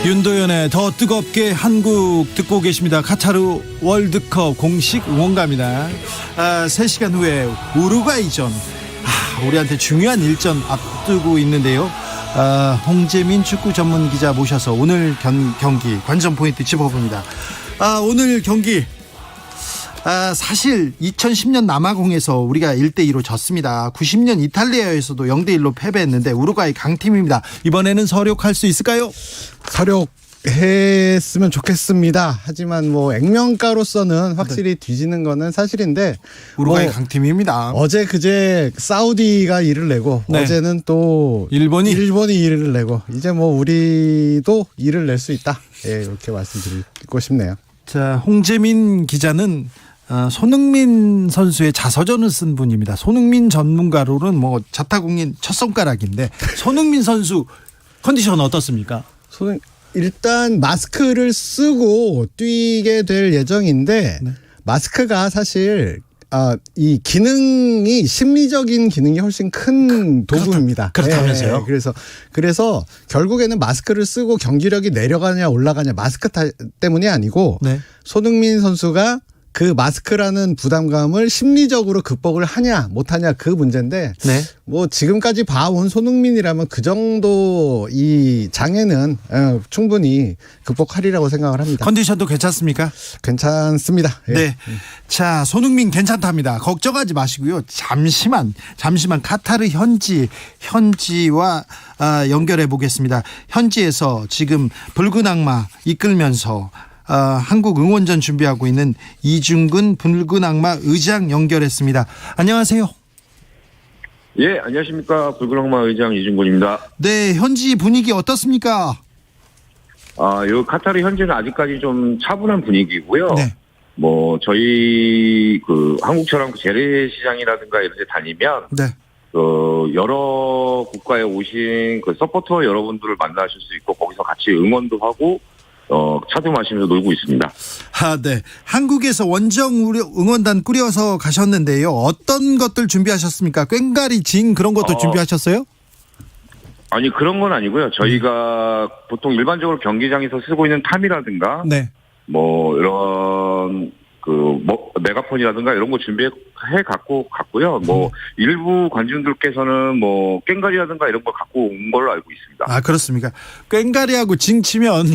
윤도현의 더 뜨겁게 한국 듣고 계십니다. 카타르 월드컵 공식 응원가입니다. 3시간 후에 우루과이전, 우리한테 중요한 일전 앞두고 있는데요. 홍재민 축구 전문 기자 모셔서 오늘 경기 관전 포인트 짚어봅니다. 오늘 경기 사실 2010년 남아공에서 우리가 1대2로 졌습니다. 90년 이탈리아에서도 0대1로 패배했는데 우루과이 강팀입니다. 이번에는 서력할 수 있을까요? 서력했으면 좋겠습니다. 하지만 뭐 액면가로서는 확실히 뒤지는 거는 사실인데, 우루과이 강팀입니다. 어제 그제 사우디가 이를 내고, 어제는 또 일본이 이를 내고, 이제 뭐 우리도 이를 낼 수 있다, 이렇게 말씀드리고 싶네요. 자, 홍재민 기자는 손흥민 선수의 자서전을 쓴 분입니다. 손흥민 전문가로는 뭐 자타공인 첫 손가락인데, 손흥민 선수 컨디션 어떻습니까? 일단 마스크를 쓰고 뛰게 될 예정인데, 마스크가 사실 이 기능이, 심리적인 기능이 훨씬 큰 도구입니다. 그렇다면서요? 그래서 결국에는 마스크를 쓰고 경기력이 내려가냐 올라가냐, 마스크 때문이 아니고, 손흥민 선수가 그 마스크라는 부담감을 심리적으로 극복을 하냐 못하냐, 그 문제인데, 뭐 지금까지 봐온 손흥민이라면 그 정도 이 장애는 충분히 극복하리라고 생각을 합니다. 컨디션도 괜찮습니까? 괜찮습니다. 네. 자, 손흥민 괜찮답니다. 걱정하지 마시고요. 잠시만 카타르 현지와 연결해 보겠습니다. 현지에서 지금 붉은 악마 이끌면서 한국 응원전 준비하고 있는 이중근 붉은 악마 의장 연결했습니다. 안녕하세요. 예, 안녕하십니까. 붉은 악마 의장 이중근입니다. 네, 현지 분위기 어떻습니까? 요 카타르 현지는 아직까지 좀 차분한 분위기고요. 네. 뭐 저희 한국처럼 재래시장이라든가 이런 데 다니면 여러 국가에 오신 서포터 여러분들을 만나실 수 있고, 거기서 같이 응원도 하고 차도 마시면서 놀고 있습니다. 네. 한국에서 원정 응원단 꾸려서 가셨는데요. 어떤 것들 준비하셨습니까? 꽹가리, 징 그런 것도 준비하셨어요? 아니, 그런 건 아니고요. 저희가 보통 일반적으로 경기장에서 쓰고 있는 탐이라든가, 뭐 이런 메가폰이라든가 이런 거 준비해 갖고 갔고요. 뭐 일부 관중들께서는 뭐 꽹가리라든가 이런 걸 갖고 온 걸로 알고 있습니다. 그렇습니까? 꽹가리하고 징 치면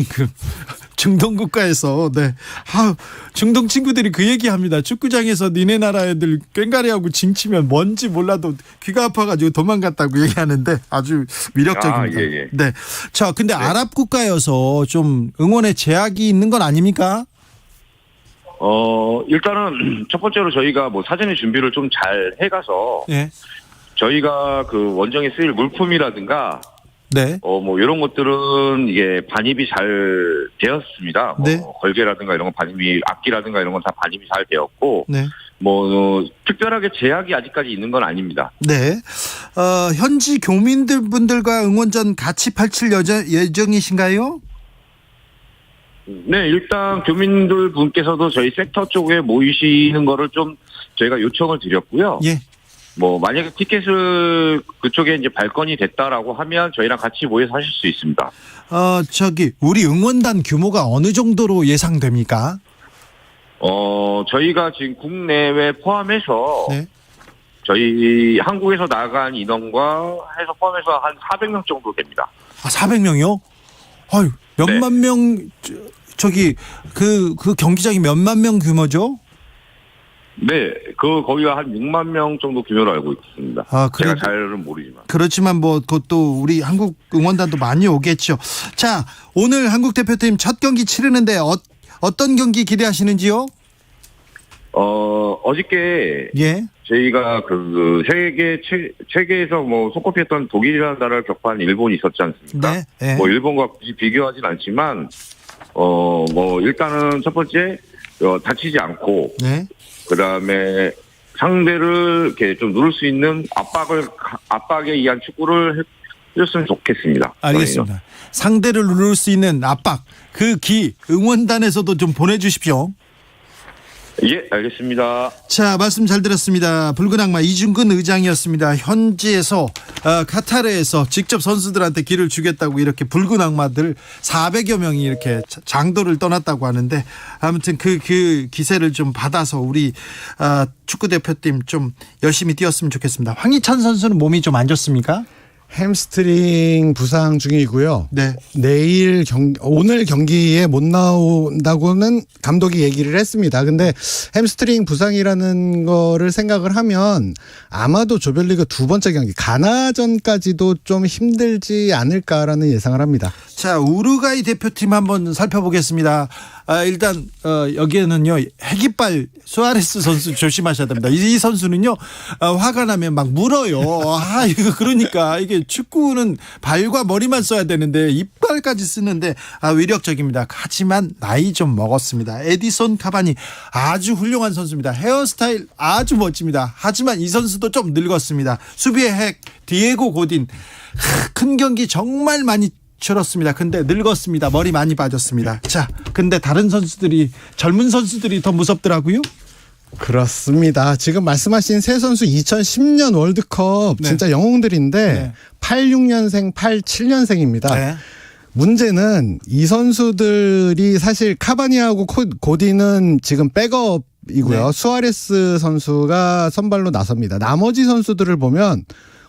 중동 국가에서 중동 친구들이 그 얘기합니다. 축구장에서 니네 나라 애들 꽹가리하고 징 치면 뭔지 몰라도 귀가 아파가지고 도망갔다고 얘기하는데 아주 위력적입니다. 네. 자, 근데 아랍 국가여서 좀 응원에 제약이 있는 건 아닙니까? 일단은 첫 번째로 저희가 뭐 사전에 준비를 좀 잘 해가서, 저희가 그 원정에 쓰일 물품이라든가, 뭐 이런 것들은 이게 반입이 잘 되었습니다. 걸개라든가 이런 건 반입이, 악기라든가 이런 건 다 반입이 잘 되었고, 뭐 특별하게 제약이 아직까지 있는 건 아닙니다. 현지 교민들분들과 응원전 같이 펼칠 예정이신가요? 네, 일단 교민들 분께서도 저희 섹터 쪽에 모이시는 거를 좀 저희가 요청을 드렸고요. 뭐 만약에 티켓을 그쪽에 이제 발권이 됐다라고 하면 저희랑 같이 모여서 하실 수 있습니다. 우리 응원단 규모가 어느 정도로 예상됩니까? 저희가 지금 국내외 포함해서 저희 한국에서 나간 인원과 해서 포함해서 한 400명 정도 됩니다. 400명이요? 몇만 명, 그 경기장이 몇만 명 규모죠? 네, 거기가 한 6만 명 정도 규모로 알고 있습니다. 제가 잘은 모르지만. 그렇지만 뭐 그것도 우리 한국 응원단도 많이 오겠죠. 자, 오늘 한국 대표팀 첫 경기 치르는데 어떤 경기 기대하시는지요? 어저께 저희가 세계에서 뭐 손꼽혔던 독일이라는 나라를 격파한 일본이 있었지 않습니까? 뭐 일본과 굳이 비교하진 않지만, 뭐 일단은 첫 번째 다치지 않고, 그다음에 상대를 이렇게 좀 누를 수 있는 압박에 의한 축구를 해줬으면 좋겠습니다. 알겠습니다. 저희는. 상대를 누를 수 있는 압박, 응원단에서도 좀 보내주십시오. 예, 알겠습니다. 자, 말씀 잘 들었습니다. 붉은 악마 이중근 의장이었습니다. 현지에서 카타르에서 직접 선수들한테 기를 주겠다고 이렇게 붉은 악마들 400여 명이 이렇게 장도를 떠났다고 하는데 아무튼 그 기세를 좀 받아서 우리 축구 대표팀 좀 열심히 뛰었으면 좋겠습니다. 황희찬 선수는 몸이 좀 안 좋습니까? 햄스트링 부상 중이고요. 네. 오늘 경기에 못 나온다고는 감독이 얘기를 했습니다. 근데 햄스트링 부상이라는 거를 생각을 하면 아마도 조별리그 두 번째 경기 가나전까지도 좀 힘들지 않을까라는 예상을 합니다. 자, 우루과이 대표팀 한번 살펴보겠습니다. 일단 여기에는요 핵이빨 수아레스 선수 조심하셔야 됩니다. 이 선수는요 화가 나면 막 물어요. 이거 그러니까 이게 축구는 발과 머리만 써야 되는데 이빨까지 쓰는데 위력적입니다. 하지만 나이 좀 먹었습니다. 에디손 카바니 아주 훌륭한 선수입니다. 헤어스타일 아주 멋집니다. 하지만 이 선수도 좀 늙었습니다. 수비의 핵 디에고 고딘 큰 경기 정말 많이 줄었습니다. 근데 늙었습니다. 머리 많이 빠졌습니다. 자, 근데 다른 선수들이 젊은 선수들이 더 무섭더라고요. 그렇습니다. 지금 말씀하신 세 선수 2010년 월드컵 네. 진짜 영웅들인데 네. 86년생, 87년생입니다. 네. 문제는 이 선수들이 사실 카바니하고 고디는 지금 백업이고요. 네. 수아레스 선수가 선발로 나섭니다. 나머지 선수들을 보면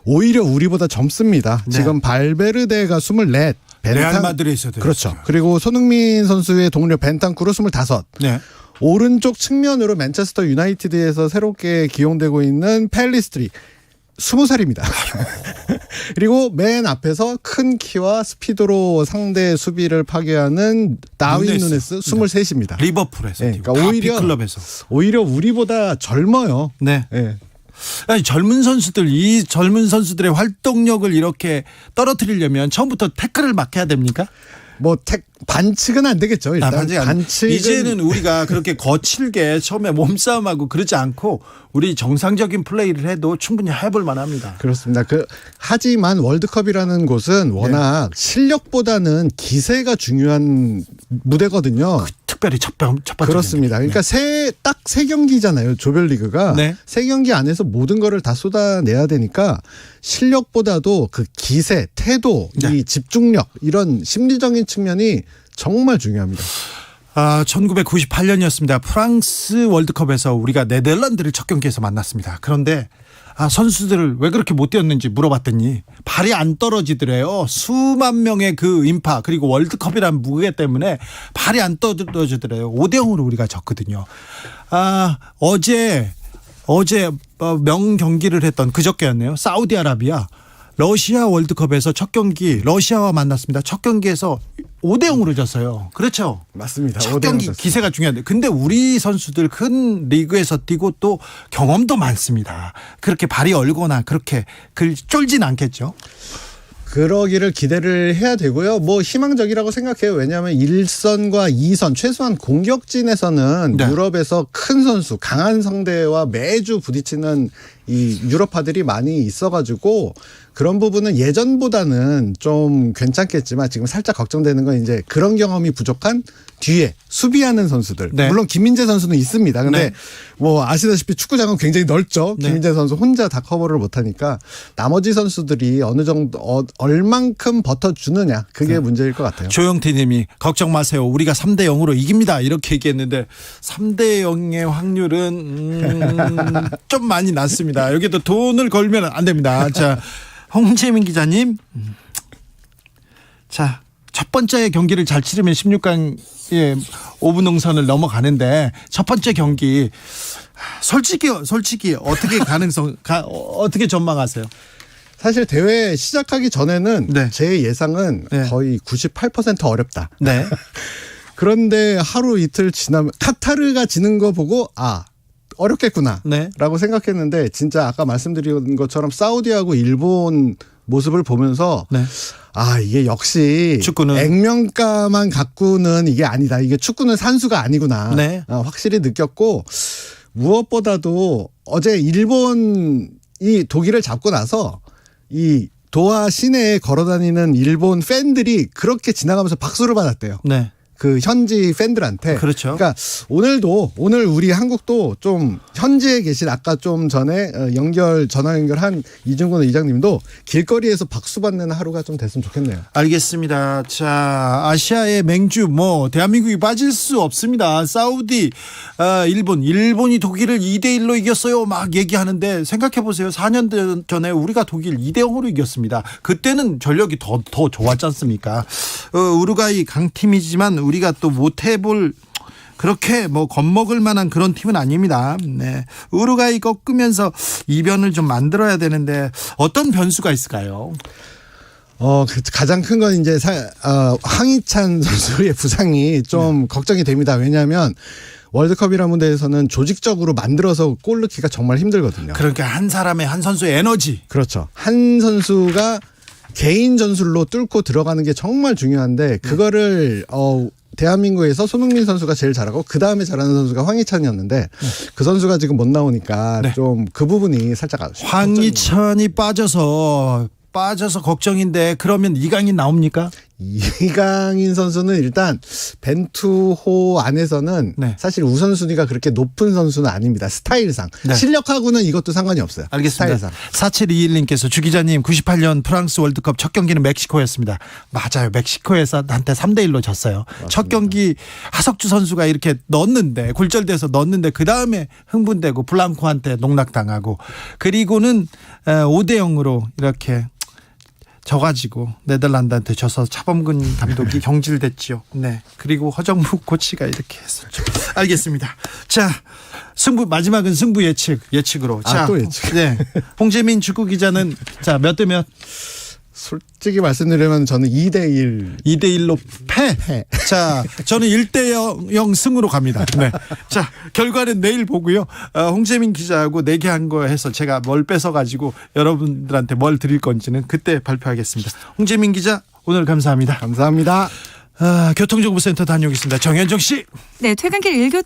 오히려 우리보다 젊습니다. 네. 지금 발베르데가 24, 레알 마드리드에서 그렇죠. 그리고 손흥민 선수의 동료 벤탄쿠르 25. 네. 오른쪽 측면으로 맨체스터 유나이티드에서 새롭게 기용되고 있는 펠리스트리 20살입니다. 그리고 맨 앞에서 큰 키와 스피드로 상대 수비를 파괴하는 다윈 누네스 23입니다. 리버풀에서 네, 그러니까 오히려 우리보다 젊어요. 네. 네. 아니, 젊은 선수들의 활동력을 이렇게 떨어뜨리려면 처음부터 태클을 막 해야 됩니까? 반칙은 안 되겠죠. 일단 반칙은 이제는 우리가 그렇게 거칠게 처음에 몸싸움하고 그러지 않고 우리 정상적인 플레이를 해도 충분히 해볼 만합니다. 그렇습니다. 하지만 월드컵이라는 곳은 워낙 실력보다는 기세가 중요한 무대거든요. 특별히 첫 번째 그렇습니다. 그러니까 딱 세 경기잖아요. 조별리그가 네. 세 경기 안에서 모든 거를 다 쏟아내야 되니까 실력보다도 그 기세, 태도, 네. 이 집중력 이런 심리적인 측면이 정말 중요합니다. 1998년이었습니다. 프랑스 월드컵에서 우리가 네덜란드를 첫 경기에서 만났습니다. 그런데 선수들을 왜 그렇게 못 뛰었는지 물어봤더니 발이 안 떨어지더래요. 수만 명의 그 인파 그리고 월드컵이라는 무게 때문에 발이 안 떨어지더래요. 5대0으로 우리가 졌거든요. 어제 명경기를 했던 그저께였네요. 사우디아라비아 러시아 월드컵에서 첫 경기 러시아와 만났습니다. 첫 경기에서 5대0으로 졌어요. 그렇죠. 맞습니다. 첫 경기 졌어요. 기세가 중요한데 근데 우리 선수들 큰 리그에서 뛰고 또 경험도 많습니다. 그렇게 발이 얼거나 그렇게 쫄진 않겠죠. 그러기를 기대를 해야 되고요. 희망적이라고 생각해요. 왜냐하면 1선과 2선 최소한 공격진에서는 네. 유럽에서 큰 선수 강한 상대와 매주 부딪히는 이 유럽파들이 많이 있어가지고 그런 부분은 예전보다는 좀 괜찮겠지만 지금 살짝 걱정되는 건 이제 그런 경험이 부족한 뒤에 수비하는 선수들. 네. 물론 김민재 선수는 있습니다. 근데 네. 아시다시피 축구장은 굉장히 넓죠. 네. 김민재 선수 혼자 다 커버를 못하니까 나머지 선수들이 어느 정도 얼만큼 버텨주느냐 그게 문제일 것 같아요. 조영태 님이 걱정 마세요. 우리가 3대0으로 이깁니다. 이렇게 얘기했는데 3대0의 확률은 좀 많이 낮습니다. 여기도 돈을 걸면 안 됩니다. 자, 홍재민 기자님. 자, 첫 번째 경기를 잘 치르면 16강에 5분 농선을 넘어가는데 첫 번째 경기 솔직히 어떻게 어떻게 전망하세요? 사실 대회 시작하기 전에는 네. 제 예상은 네. 거의 98% 어렵다. 네. 그런데 하루 이틀 지나면 카타르가 지는 거 보고 어렵겠구나 네. 라고 생각했는데 진짜 아까 말씀드린 것처럼 사우디하고 일본 모습을 보면서 네. 이게 역시 축구는 액면가만 갖고는 이게 아니다. 이게 축구는 산수가 아니구나. 네. 확실히 느꼈고 무엇보다도 어제 일본이 독일을 잡고 나서 이 도하 시내에 걸어다니는 일본 팬들이 그렇게 지나가면서 박수를 받았대요. 네. 그 현지 팬들한테. 그렇죠. 그러니까 오늘 우리 한국도 좀 현지에 계신 아까 좀 전에 전화 연결한 이중근 의장님도 길거리에서 박수 받는 하루가 좀 됐으면 좋겠네요. 알겠습니다. 자, 아시아의 맹주 대한민국이 빠질 수 없습니다. 사우디, 일본이 독일을 2대1로 이겼어요. 막 얘기하는데 생각해 보세요. 4년 전에 우리가 독일 2대0으로 이겼습니다. 그때는 전력이 더 좋았지 않습니까? 우루과이 강팀이지만 우리가 또 못해볼 그렇게 겁먹을 만한 그런 팀은 아닙니다. 네. 우루과이 꺾으면서 이변을 좀 만들어야 되는데 어떤 변수가 있을까요? 가장 큰 건 이제 황희찬 선수의 부상이 좀 걱정이 됩니다. 왜냐하면 월드컵이라는 무대에서는 조직적으로 만들어서 골 넣기가 정말 힘들거든요. 그러니까 한 선수의 에너지. 그렇죠. 한 선수가 개인 전술로 뚫고 들어가는 게 정말 중요한데 그거를 대한민국에서 손흥민 선수가 제일 잘하고 그 다음에 잘하는 선수가 황희찬이었는데 그 선수가 지금 못 나오니까 좀 그 부분이 살짝 황희찬이 빠져서 걱정인데 그러면 이강인 나옵니까? 이강인 선수는 일단 벤투호 안에서는 사실 우선순위가 그렇게 높은 선수는 아닙니다. 스타일상. 실력하고는 이것도 상관이 없어요. 알겠습니다. 스타일상. 4721님께서 주 기자님 98년 프랑스 월드컵 첫 경기는 멕시코였습니다. 맞아요. 멕시코에서 한테 3대1로 졌어요. 맞습니다. 첫 경기 하석주 선수가 이렇게 굴절돼서 넣었는데 그 다음에 흥분되고 블랑코한테 농락당하고 그리고는 5대0으로 이렇게 져가지고 네덜란드한테 져서 차범근 감독이 경질됐지요. 네. 그리고 허정무 코치가 이렇게 했었죠. 알겠습니다. 자, 마지막은 승부 예측으로. 자, 또 예측. 네. 홍재민 축구 기자는 몇 대 몇? 솔직히 말씀드리면 저는 2대1로 패. 자, 저는 1대0 승으로 갑니다. 네. 자, 결과는 내일 보고요. 홍재민 기자하고 내기한 거 해서 제가 뭘 뺏어가지고 여러분들한테 뭘 드릴 건지는 그때 발표하겠습니다. 홍재민 기자, 오늘 감사합니다. 감사합니다. 교통정보센터 다녀오겠습니다. 정현정 씨. 네, 퇴근길 일교차